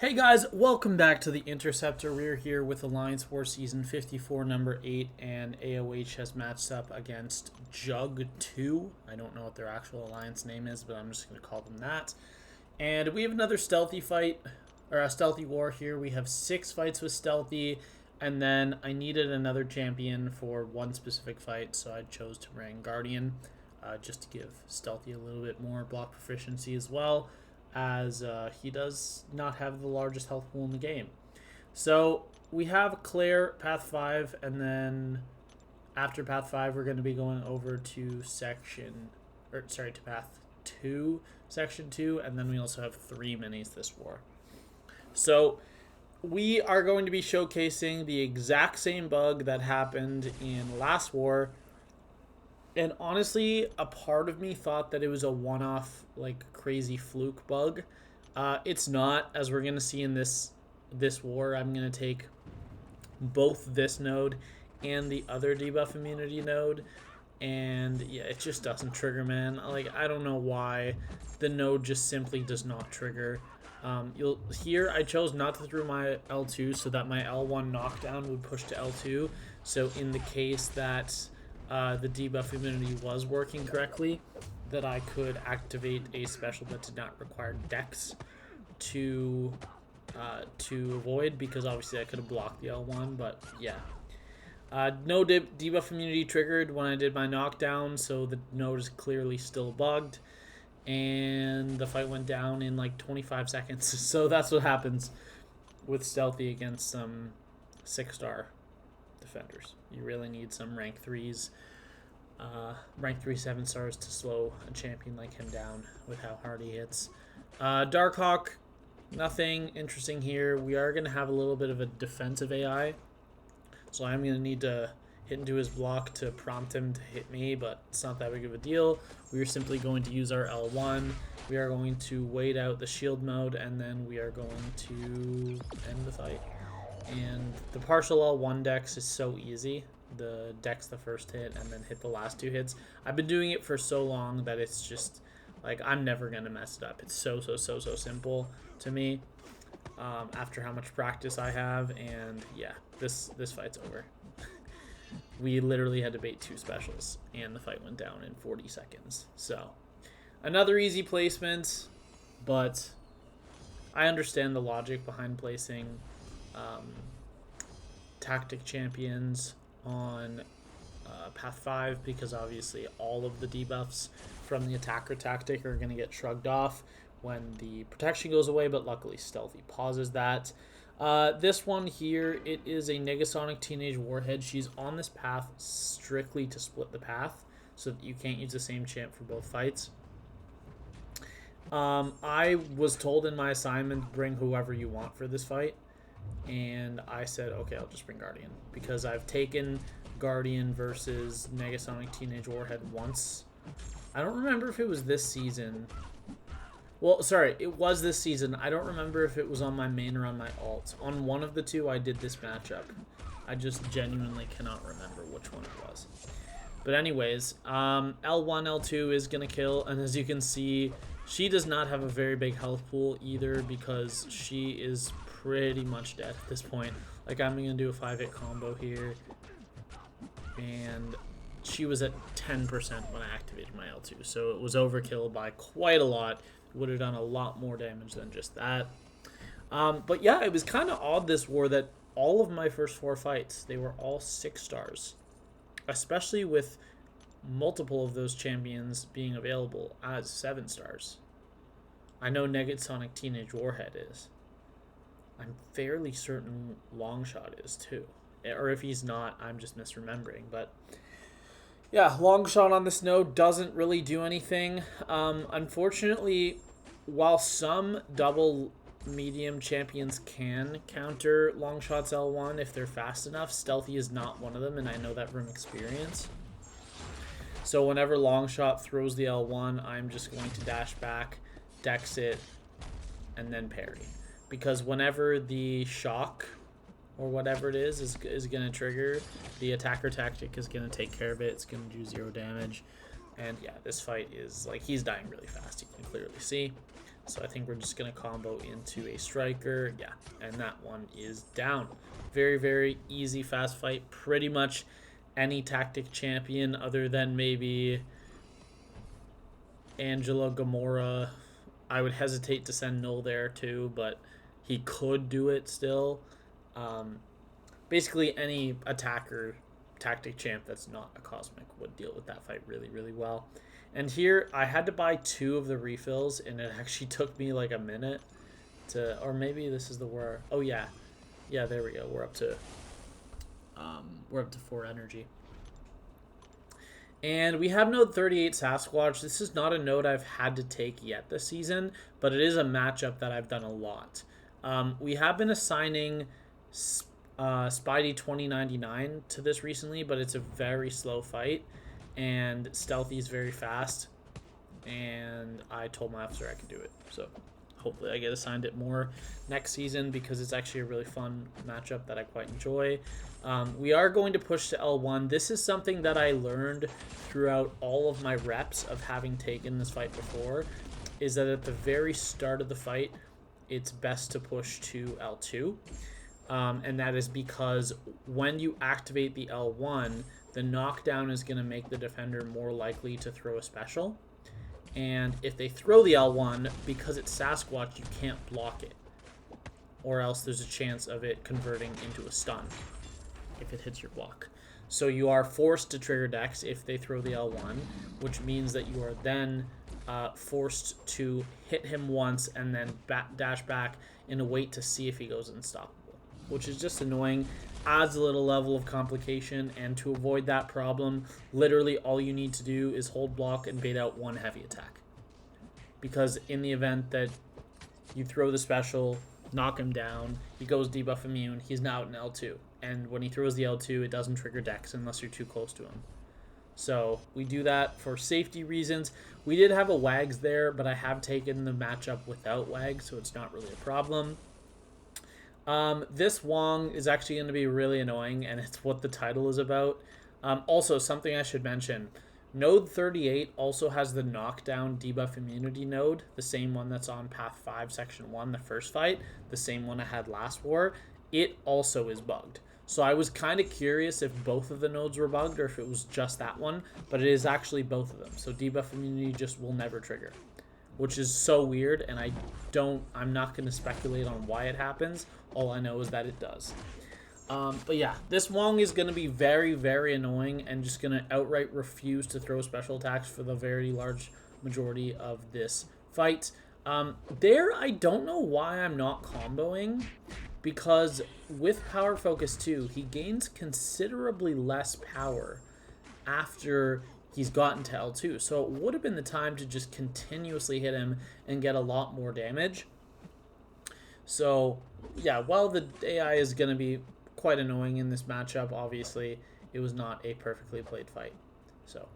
Hey guys, welcome back to the Interceptor. We're here with Alliance War Season 54, number 8, and AOH has matched up against Jugg2. I don't know what their actual alliance name is, but I'm just going to call them that. And we have another Stealthy fight, or a Stealthy War here. We have 6 fights with Stealthy, and then I needed another champion for one specific fight, so I chose to bring Guardian, just to give Stealthy a little bit more block proficiency as well, as he does not have the largest health pool in the game. So we have Claire, Path 5, and then after Path 5 we're going to be going over to to Path 2, Section 2, and then we also have 3 minis this war. So we are going to be showcasing the exact same bug that happened in last war. And honestly, a part of me thought that it was a one-off, like, crazy fluke bug. It's not, as we're going to see in this war. I'm going to take both this node and the other debuff immunity node. And, yeah, it just doesn't trigger, man. Like, I don't know why. The node just simply does not trigger. Here, I chose not to throw my L2 so that my L1 knockdown would push to L2. So in the case that the debuff immunity was working correctly, that I could activate a special that did not require Dex to avoid, because obviously I could have blocked the L1, but yeah. No debuff immunity triggered when I did my knockdown, so the node is clearly still bugged, and the fight went down in like 25 seconds. So that's what happens with Stealthy against some 6-star defenders. You really need some rank 3s, rank 3 7-stars to slow a champion like him down with how hard he hits. Darkhawk, nothing interesting here. We are going to have a little bit of a defensive AI, so I'm going to need to hit into his block to prompt him to hit me, but it's not that big of a deal. We are simply going to use our L1. We are going to wait out the shield mode, and then we are going to end the fight. And the partial L1 dex is so easy. The dex the first hit and then hit the last 2 hits. I've been doing it for so long that it's just like I'm never gonna mess it up. It's so simple to me, after how much practice I have. And yeah, this fight's over. We literally had to bait 2 specials and the fight went down in 40 seconds. So another easy placement, but I understand the logic behind placing tactic champions on Path 5, because obviously all of the debuffs from the attacker tactic are going to get shrugged off when the protection goes away, but luckily Stealthy pauses that. This one here, it is a Negasonic Teenage Warhead. She's on this path strictly to split the path so that you can't use the same champ for both fights. I was told in my assignment, bring whoever you want for this fight. And I said, okay, I'll just bring Guardian, because I've taken Guardian versus Negasonic Teenage Warhead once. I don't remember if it was this season. Well, sorry, it was this season. I don't remember if it was on my main or on my alt. On one of the 2, I did this matchup. I just genuinely cannot remember which one it was. But anyways, L1, L2 is going to kill, and as you can see, she does not have a very big health pool either, because she is pretty much dead at this point. Like, I'm going to do a 5-hit combo here, and she was at 10% when I activated my L2, so it was overkill by quite a lot. It would have done a lot more damage than just that. But yeah, it was kind of odd this war that all of my first 4 fights, they were all 6-stars, especially with multiple of those champions being available as 7-stars. I know Negasonic Teenage Warhead is. I'm fairly certain Longshot is too. Or if he's not, I'm just misremembering. But yeah, Longshot on this node doesn't really do anything. Unfortunately, while some double medium champions can counter Longshot's L1 if they're fast enough, Stealthy is not one of them, and I know that from experience. So whenever Longshot throws the L1, I'm just going to dash back, dex it, and then parry. Because whenever the shock or whatever it is going to trigger, the attacker tactic is going to take care of it. It's going to do 0 damage. And yeah, this fight is like, he's dying really fast, you can clearly see. So I think we're just going to combo into a striker. Yeah, and that one is down. Very, very easy, fast fight. Pretty much any tactic champion other than maybe Angela, Gamora. I would hesitate to send Null there too, but he could do it still. Basically, any attacker tactic champ that's not a cosmic would deal with that fight really, really well. And here, I had to buy 2 of the refills, and it actually took me like a minute to, or maybe this is the war. Oh yeah, yeah, there we go. We're up to 4 energy. And we have node 38 Sasquatch. This is not a node I've had to take yet this season, but it is a matchup that I've done a lot. We have been assigning Spidey 2099 to this recently, but it's a very slow fight, and Stealthy is very fast, and I told my officer I could do it. So hopefully I get assigned it more next season because it's actually a really fun matchup that I quite enjoy. We are going to push to L1. This is something that I learned throughout all of my reps of having taken this fight before, is that at the very start of the fight, it's best to push to L2. And that is because when you activate the L1, the knockdown is going to make the defender more likely to throw a special. And if they throw the L1, because it's Sasquatch, you can't block it. Or else there's a chance of it converting into a stun if it hits your block. So you are forced to trigger Dex if they throw the L1, which means that you are then forced to hit him once and then dash back and wait to see if he goes unstoppable, which is just annoying. Adds a little level of complication, and to avoid that problem, literally all you need to do is hold block and bait out 1 heavy attack. Because in the event that you throw the special, knock him down, he goes debuff immune, he's now out in L2. And when he throws the L2, it doesn't trigger Dex unless you're too close to him. So we do that for safety reasons. We did have a Wags there, but I have taken the matchup without Wags, so it's not really a problem. This Wong is actually going to be really annoying, and it's what the title is about. Also, something I should mention, node 38 also has the knockdown debuff immunity node, the same one that's on path 5 section 1, the first fight, the same one I had last war. It also is bugged. So I was kind of curious if both of the nodes were bugged or if it was just that one, but it is actually both of them. So debuff immunity just will never trigger, which is so weird, and I'm not going to speculate on why it happens. All I know is that it does. But yeah, this Wong is going to be very, very annoying and just going to outright refuse to throw special attacks for the very large majority of this fight. I don't know why I'm not comboing, because with Power Focus 2, he gains considerably less power after he's gotten to L2. So it would have been the time to just continuously hit him and get a lot more damage. So yeah, while the AI is going to be quite annoying in this matchup, obviously it was not a perfectly played fight. So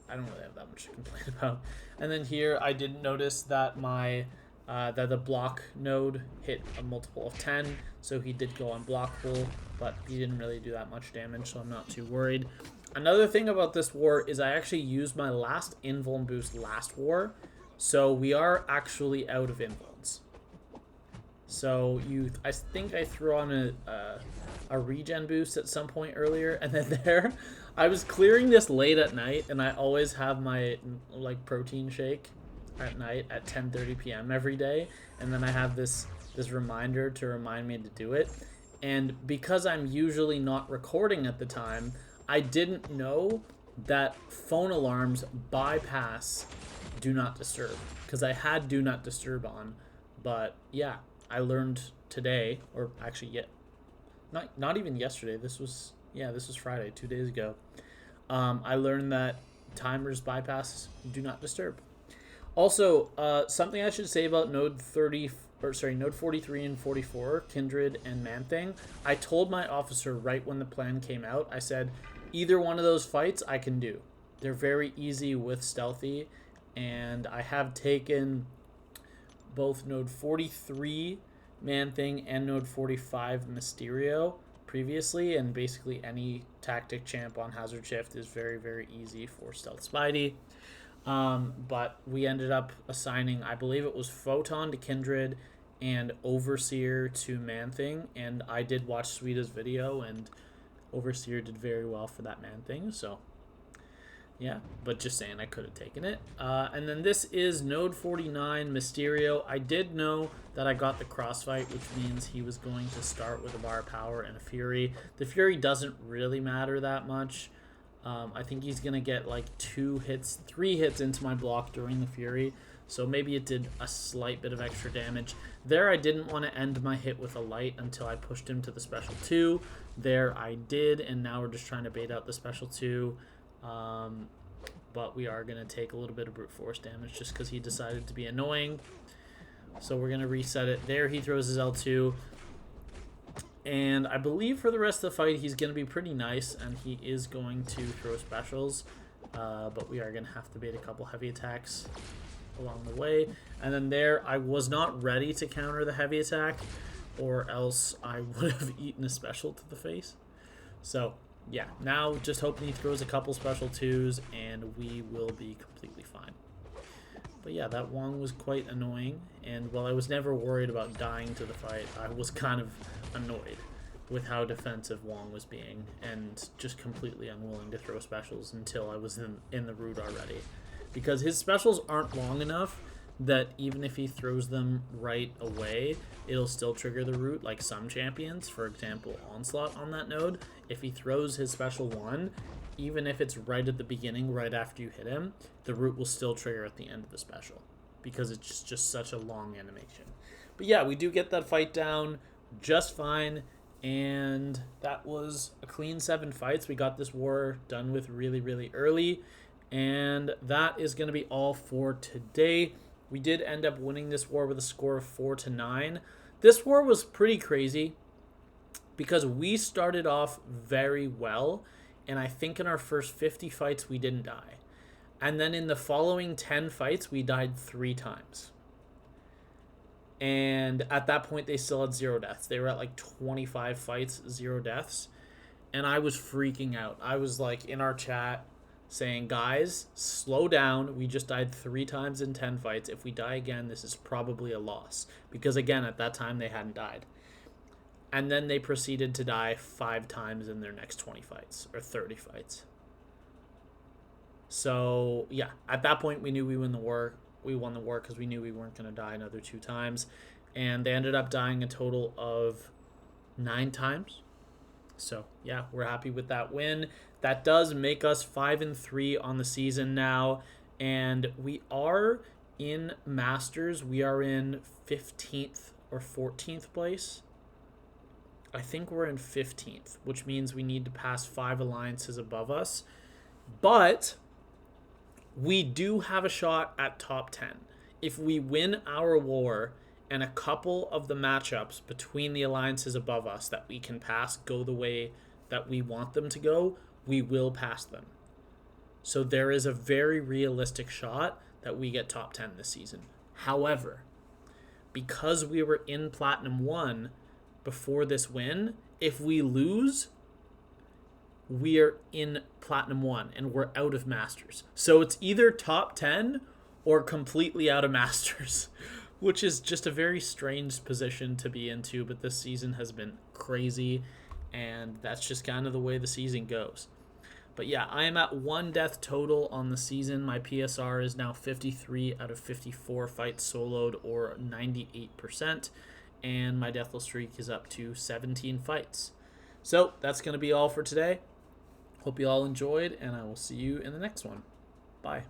I don't really have that much to complain about. And then here I didn't notice that that the block node hit a multiple of 10, so he did go unblockable, but he didn't really do that much damage, so I'm not too worried. Another thing about this war is I actually used my last invuln boost last war, so we are actually out of invulns. So I think I threw on a regen boost at some point earlier, and then there, I was clearing this late at night, and I always have my protein shake at night at 10:30 p.m. every day, and then I have this reminder to remind me to do it. And because I'm usually not recording at the time, I didn't know that phone alarms bypass do not disturb, because I had do not disturb on. But yeah, I learned today, or actually not even yesterday, this was Friday, 2 days ago. I learned that timers bypass do not disturb. Also, something I should say about node 43 and 44, Kindred and Man-Thing. I told my officer right when the plan came out, I said, either one of those fights I can do. They're very easy with Stealthy, and I have taken both node 43 Man-Thing and node 45 Mysterio previously, and basically any tactic champ on Hazard Shift is very, very easy for Stealth Spidey. But we ended up assigning, I believe it was Photon to Kindred and Overseer to Man-Thing. And I did watch Suita's video, and Overseer did very well for that Man-Thing. So, yeah. But just saying, I could have taken it. And then this is Node 49, Mysterio. I did know that I got the Crossfight, which means he was going to start with a Bar of Power and a Fury. The Fury doesn't really matter that much. I think he's going to get like 3 hits into my block during the Fury. So maybe it did a slight bit of extra damage. There I didn't want to end my hit with a light until I pushed him to the special 2. There I did, and now we're just trying to bait out the special 2. But we are going to take a little bit of brute force damage just because he decided to be annoying. So we're going to reset it. There he throws his L2. And I believe for the rest of the fight, he's going to be pretty nice, and he is going to throw specials. But we are going to have to bait a couple heavy attacks along the way. And then there, I was not ready to counter the heavy attack, or else I would have eaten a special to the face. So, yeah, now just hoping he throws a couple special 2s, and we will be completely fine. But yeah, that Wong was quite annoying, and while I was never worried about dying to the fight, I was kind of annoyed with how defensive Wong was being, and just completely unwilling to throw specials until I was in the root already. Because his specials aren't long enough that even if he throws them right away, it'll still trigger the root, like some champions. For example, Onslaught on that node, if he throws his special 1, even if it's right at the beginning, right after you hit him, the root will still trigger at the end of the special because it's just such a long animation. But yeah, we do get that fight down just fine, and that was a clean 7 fights. We got this war done with really, really early, and that is going to be all for today. We did end up winning this war with a score of 4-9. This war was pretty crazy because we started off very well, and I think in our first 50 fights, we didn't die. And then in the following 10 fights, we died 3 times. And at that point, they still had 0 deaths. They were at like 25 fights, 0 deaths. And I was freaking out. I was like in our chat saying, guys, slow down. We just died 3 times in 10 fights. If we die again, this is probably a loss. Because again, at that time, they hadn't died. And then they proceeded to die 5 times in their next 20 fights, or 30 fights. So, yeah, at that point, we knew we won the war. We won the war because we knew we weren't going to die another 2 times. And they ended up dying a total of 9 times. So, yeah, we're happy with that win. That does make us 5-3 on the season now. And we are in Masters. We are in 15th or 14th place. I think we're in 15th, which means we need to pass 5 alliances above us. But we do have a shot at top 10. If we win our war and a couple of the matchups between the alliances above us that we can pass go the way that we want them to go, we will pass them. So there is a very realistic shot that we get top 10 this season. However, because we were in Platinum 1 before this win, if we lose, we are in Platinum 1 and we're out of Masters. So it's either top 10 or completely out of Masters, which is just a very strange position to be into, but this season has been crazy, and that's just kind of the way the season goes. But yeah, I am at 1 death total on the season. My PSR is now 53 out of 54 fights soloed, or 98%. And my deathless streak is up to 17 fights. So that's going to be all for today. Hope you all enjoyed, and I will see you in the next one. Bye.